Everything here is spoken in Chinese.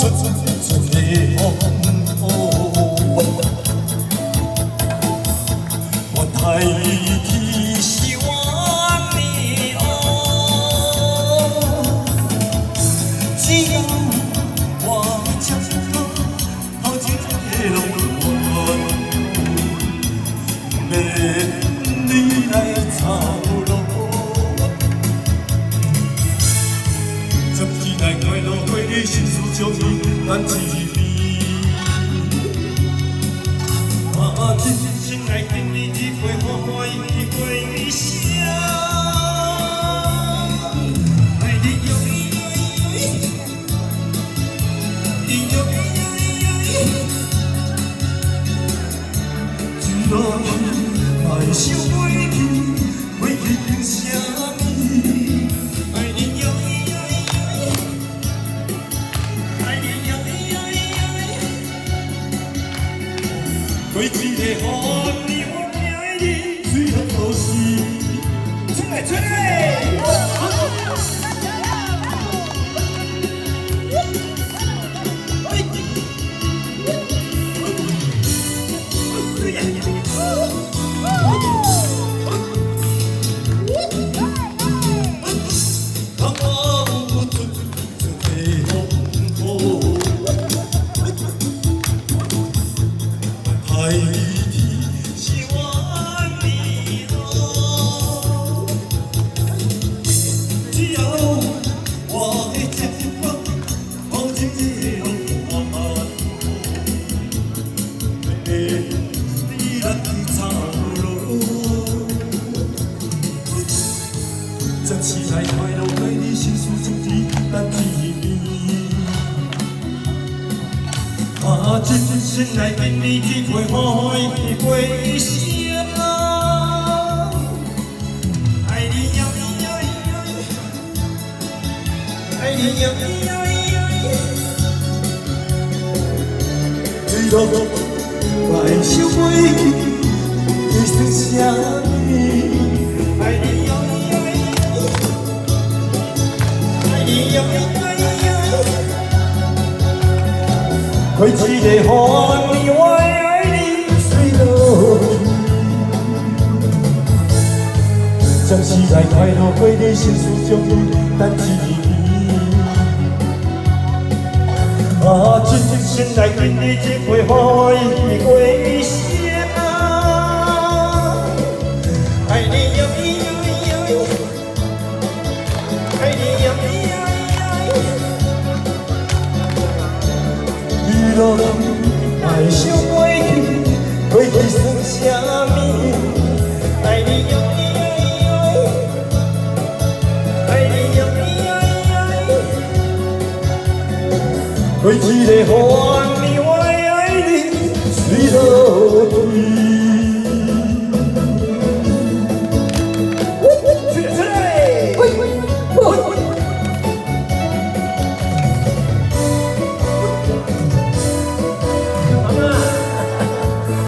春春的风雨，我太天是我的哦，只要我接受好一个路，免你来操劳。 来快乐回你心事将你咱一边，真心来跟你一回欢喜回声，爱你哟咿哟一路爱想回去，回去凭啥物？爱你哟。 过一个雨你我爱你，最后都是出来出来。爱你是我的路，只要我的肩膀放进这路漫，你来操劳，暂时来快乐为你心事就伫咱一边。 真心来跟你一回欢喜回声，爱你哟咿哟咿，爱你哟咿哟咿，最后爱想回去，会是啥物？爱你哟咿哟咿，爱你哟咿哟咿。 开一个雨你我爱你随落去，将时来快乐过你心事将你等一边，真心来跟你一回欢喜过声，爱你哟咿哟咿哟，爱你哟咿哟。 一路爱想回去，回去算啥物？爱你哟咿哟，爱你哟咿哟，过一个雨。